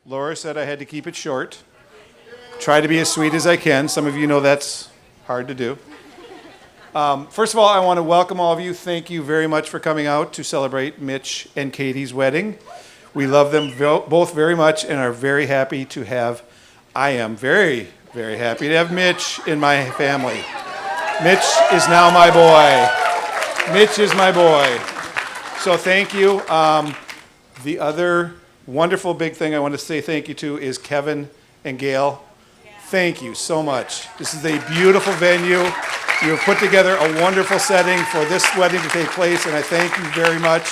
Laura said I had to keep it short. Try to be as sweet as I can. Some of you know that's hard to do. First of all, I want to welcome all of you. Thank you very much for coming out to celebrate Mitch and Katie's wedding. We love them both very much and are very happy to have, I am very, very happy to have Mitch in my family. Mitch is now my boy. Mitch is my boy. So thank you. The other wonderful big thing I want to say thank you to is Kevin and Gail. Thank you so much. This is a beautiful venue. You have put together a wonderful setting for this wedding to take place, and I thank you very much.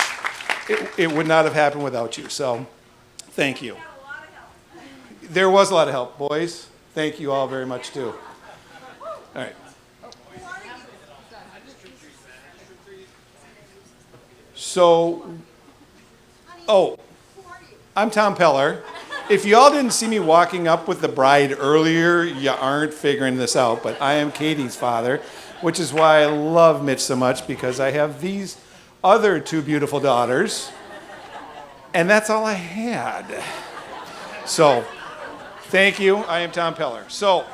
It would not have happened without you, so thank you. There was a lot of help, boys. Thank you all very much, too. All right. So, I'm Tom Peller. If y'all didn't see me walking up with the bride earlier, you aren't figuring this out, but I am Katie's father, which is why I love Mitch so much, because I have these other two beautiful daughters, and that's all I had. So, thank you. I am Tom Peller. So,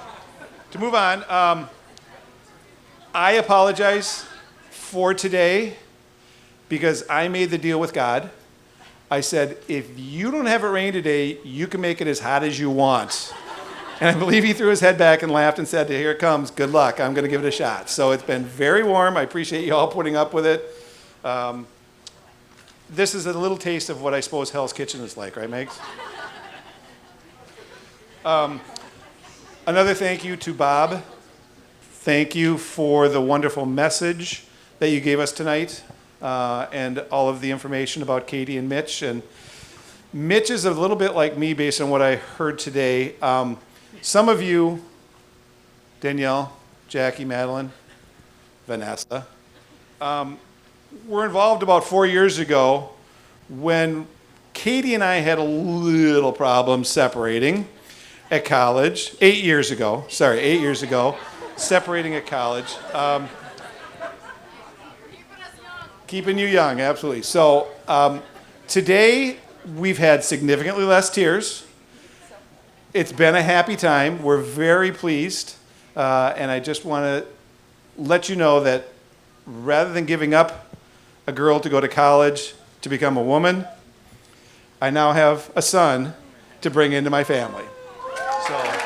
to move on, I apologize for today because I made the deal with God. I said, if you don't have it rain today, you can make it as hot as you want. And I believe he threw his head back and laughed and said, here it comes, good luck, I'm going to give it a shot. So it's been very warm. I appreciate you all putting up with it. This is a little taste of what I suppose Hell's Kitchen is like, right, Megs? Another thank you to Bob. Thank you for the wonderful message that you gave us tonight. And all of the information about Katie and Mitch. And Mitch is a little bit like me based on what I heard today. Some of you, Danielle, Jackie, Madeline, Vanessa, were involved about 4 years ago when Katie and I had a little problem separating at college. 8 years ago, separating at college. Keeping you young, absolutely. So today we've had significantly less tears. It's been a happy time. We're very pleased. And I just want to let you know that rather than giving up a girl to go to college to become a woman, I now have a son to bring into my family. So.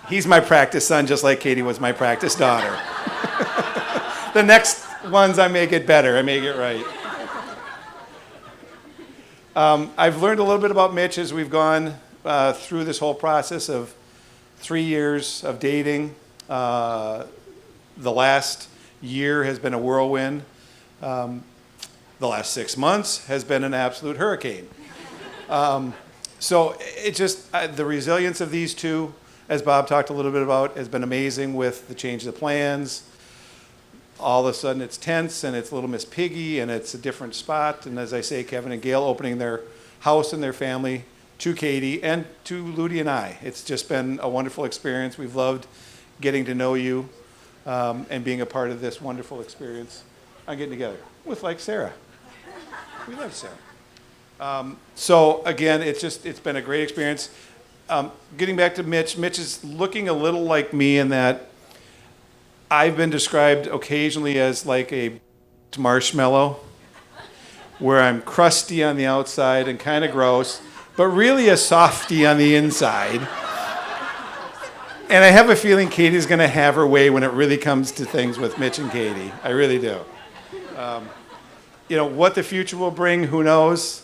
He's my practice son, just like Katie was my practice daughter. The next ones, I may get better. I may get right. I've learned a little bit about Mitch as we've gone through this whole process of 3 years of dating. The last year has been a whirlwind. The last 6 months has been an absolute hurricane. So it just, the resilience of these two, as Bob talked a little bit about, has been amazing with the change of the plans. All of a sudden it's tense and it's Little Miss Piggy and it's a different spot. And as I say, Kevin and Gail opening their house and their family to Katie and to Ludi and I. It's just been a wonderful experience. We've loved getting to know you and being a part of this wonderful experience on getting together with like Sarah. We love Sarah. So again, it's been a great experience. Getting back to Mitch, Mitch is looking a little like me in that I've been described occasionally as like a marshmallow, where I'm crusty on the outside and kind of gross, but really a softie on the inside. And I have a feeling Katie's going to have her way when it really comes to things with Mitch and Katie. I really do. What the future will bring, who knows?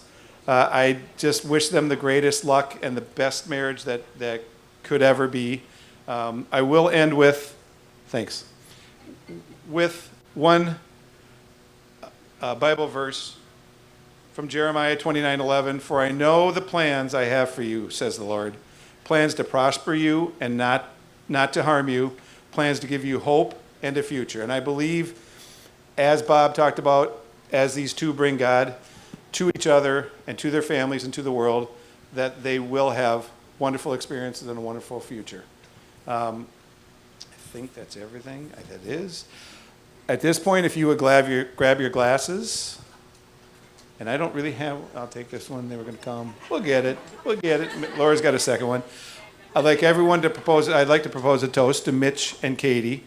I just wish them the greatest luck and the best marriage that could ever be. I will end with one Bible verse from Jeremiah 29:11. For I know the plans I have for you, says the Lord. Plans to prosper you and not to harm you. Plans to give you hope and a future. And I believe, as Bob talked about, as these two bring God to each other and to their families and to the world, that they will have wonderful experiences and a wonderful future. think that's everything. That is. At this point, if you would grab your glasses, and I don't really have, I'll take this one, they were going to come. We'll get it. Laura's got a second one. I'd like everyone to propose a toast to Mitch and Katie.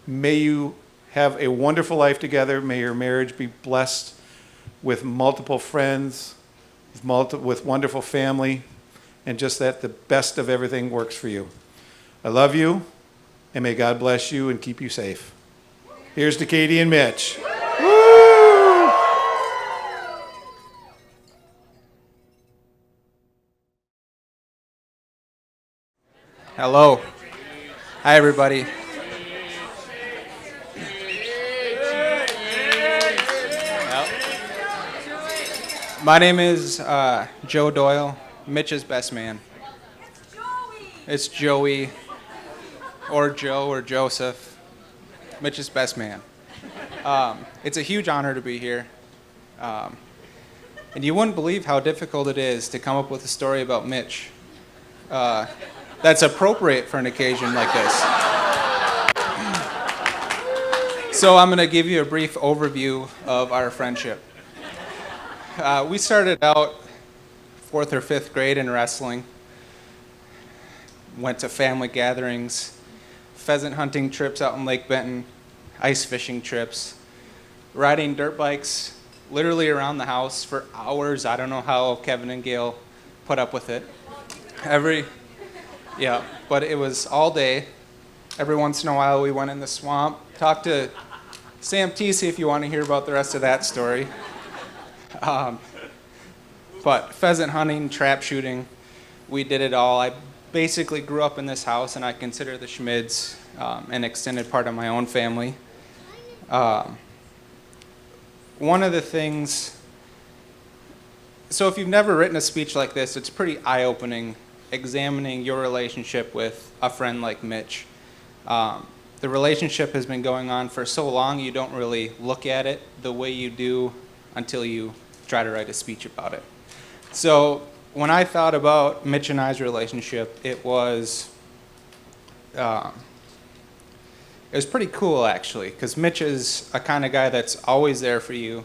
May you have a wonderful life together. May your marriage be blessed with multiple friends, with wonderful family, and just that the best of everything works for you. I love you, and may God bless you and keep you safe. Here's to Katie and Mitch. Woo! Hello. Hi, everybody. My name is Joe Doyle, Mitch's best man. It's Joey, or Joe, or Joseph, Mitch's best man. It's a huge honor to be here. And you wouldn't believe how difficult it is to come up with a story about Mitch that's appropriate for an occasion like this. So I'm going to give you a brief overview of our friendship. We started out 4th or 5th grade in wrestling, went to family gatherings, pheasant hunting trips out in Lake Benton, ice fishing trips, riding dirt bikes literally around the house for hours. I don't know how Kevin and Gail put up with it. But it was all day. Every once in a while we went in the swamp. Talk to Sam Teesey if you want to hear about the rest of that story. But pheasant hunting, trap shooting, we did it all. I basically grew up in this house, and I consider the Schmids an extended part of my own family. One of the things, so if you've never written a speech like this, it's pretty eye-opening, examining your relationship with a friend like Mitch. The relationship has been going on for so long, you don't really look at it the way you do until you try to write a speech about it. So when I thought about Mitch and I's relationship, it was pretty cool, actually, because Mitch is a kind of guy that's always there for you.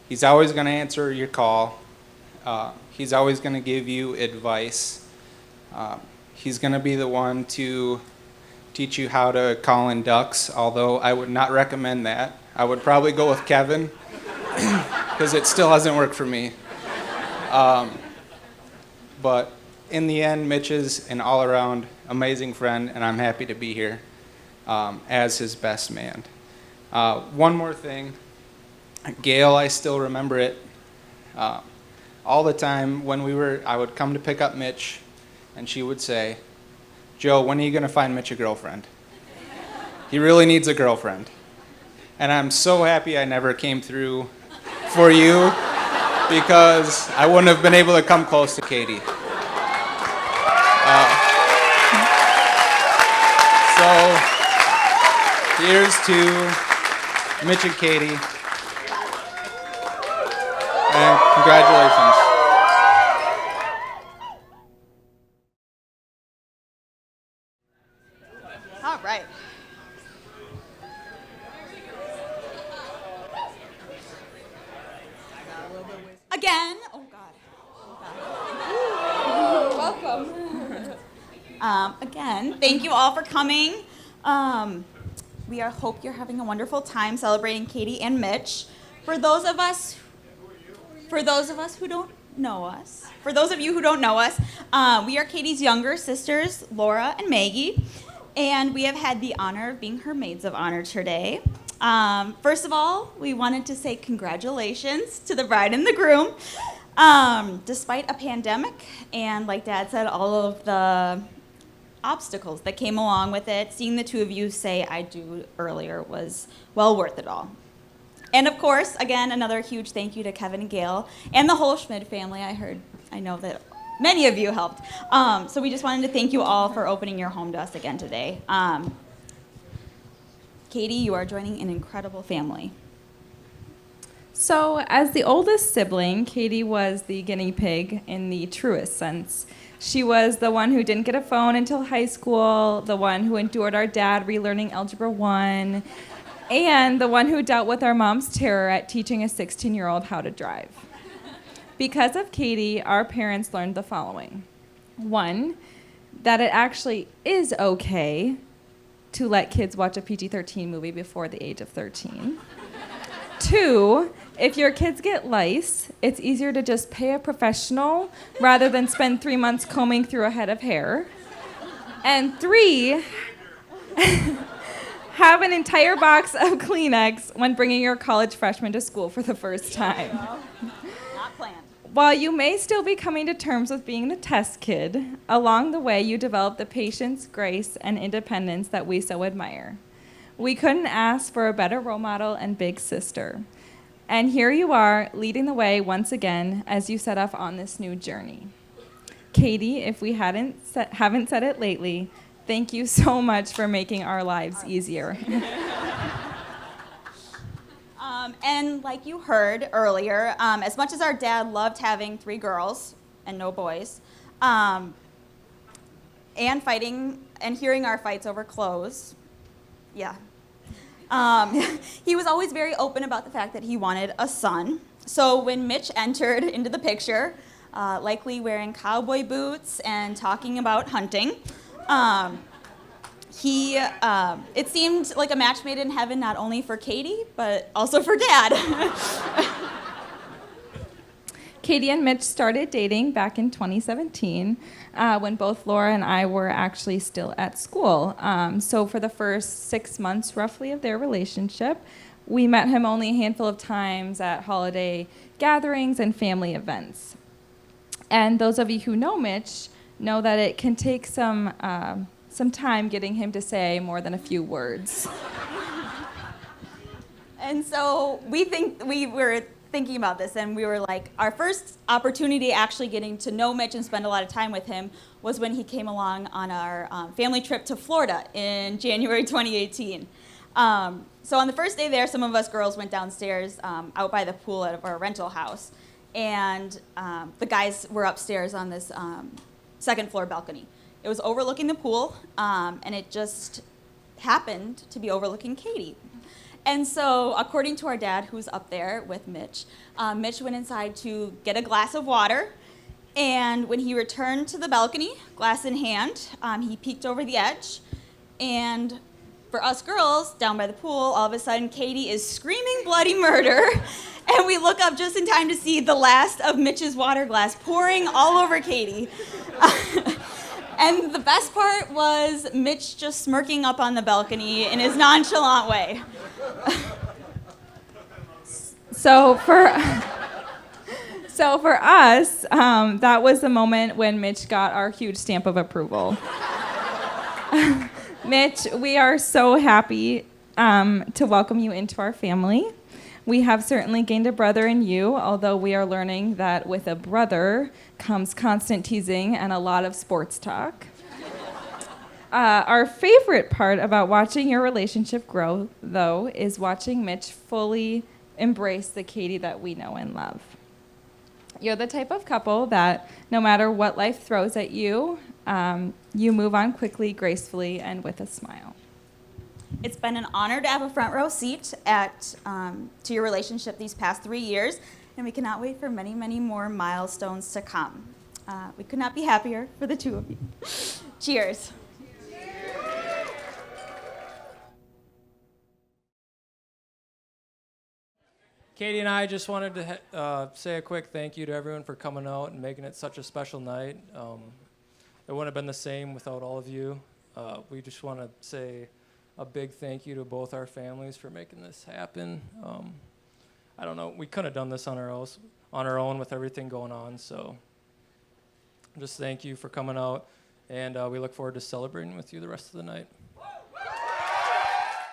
He's always going to answer your call. He's always going to give you advice. He's going to be the one to teach you how to call in ducks, although I would not recommend that. I would probably go with Kevin, because it still hasn't worked for me. But in the end, Mitch is an all-around amazing friend, and I'm happy to be here as his best man. One more thing. Gail, I still remember it. All the time when I would come to pick up Mitch, and she would say, "Joe, when are you going to find Mitch a girlfriend? He really needs a girlfriend." And I'm so happy I never came through for you, because I wouldn't have been able to come close to Katie. So here's to Mitch and Katie, and congratulations. All right. Again, oh God. Welcome. Again, thank you all for coming. We hope you're having a wonderful time celebrating Katie and Mitch. For those of you who don't know us, we are Katie's younger sisters, Laura and Maggie, and we have had the honor of being her maids of honor today. First of all, we wanted to say congratulations to the bride and the groom. Despite a pandemic and, like Dad said, all of the obstacles that came along with it, seeing the two of you say "I do" earlier was well worth it all. And of course, again, another huge thank you to Kevin and Gail and the whole Schmid family. I know that many of you helped. So we just wanted to thank you all for opening your home to us again today. Katie, you are joining an incredible family. So, as the oldest sibling, Katie was the guinea pig in the truest sense. She was the one who didn't get a phone until high school, the one who endured our dad relearning Algebra 1, and the one who dealt with our mom's terror at teaching a 16-year-old how to drive. Because of Katie, our parents learned the following. 1, that it actually is okay to let kids watch a PG-13 movie before the age of 13. 2, if your kids get lice, it's easier to just pay a professional rather than spend 3 months combing through a head of hair. And 3, have an entire box of Kleenex when bringing your college freshman to school for the first time. Not planned. While you may still be coming to terms with being the test kid, along the way you develop the patience, grace, and independence that we so admire. We couldn't ask for a better role model and big sister. And here you are, leading the way once again as you set off on this new journey. Katie, if we haven't said it lately, thank you so much for making our lives easier. And like you heard earlier, as much as our dad loved having 3 girls and no boys, and fighting and hearing our fights over clothes, yeah. He was always very open about the fact that he wanted a son. So when Mitch entered into the picture, likely wearing cowboy boots and talking about hunting, it seemed like a match made in heaven not only for Katie, but also for Dad. Katie and Mitch started dating back in 2017 when both Laura and I were actually still at school. So for the first 6 months, roughly, of their relationship, we met him only a handful of times at holiday gatherings and family events. And those of you who know Mitch know that it can take some time getting him to say more than a few words. And so we were thinking about this, and we were like, our first opportunity actually getting to know Mitch and spend a lot of time with him was when he came along on our family trip to Florida in January 2018. So on the first day there, some of us girls went downstairs out by the pool out of our rental house, and the guys were upstairs on this second floor balcony. It was overlooking the pool, and it just happened to be overlooking Katie. And so, according to our dad, who's up there with Mitch, Mitch went inside to get a glass of water, and when he returned to the balcony, glass in hand, he peeked over the edge, and for us girls down by the pool, all of a sudden Katie is screaming bloody murder, and we look up just in time to see the last of Mitch's water glass pouring all over Katie. And the best part was Mitch just smirking up on the balcony in his nonchalant way. So for us, that was the moment when Mitch got our huge stamp of approval. Mitch, we are so happy to welcome you into our family. We have certainly gained a brother in you, although we are learning that with a brother comes constant teasing and a lot of sports talk. Our favorite part about watching your relationship grow, though, is watching Mitch fully embrace the Katie that we know and love. You're the type of couple that no matter what life throws at you, you move on quickly, gracefully, and with a smile. It's been an honor to have a front row seat to your relationship these past 3 years, and we cannot wait for many, many more milestones to come. We could not be happier for the two of you. Cheers. Katie and I just wanted to say a quick thank you to everyone for coming out and making it such a special night. It wouldn't have been the same without all of you. We just want to say a big thank you to both our families for making this happen. I don't know, we couldn't have done this on our own with everything going on, so just thank you for coming out, and we look forward to celebrating with you the rest of the night.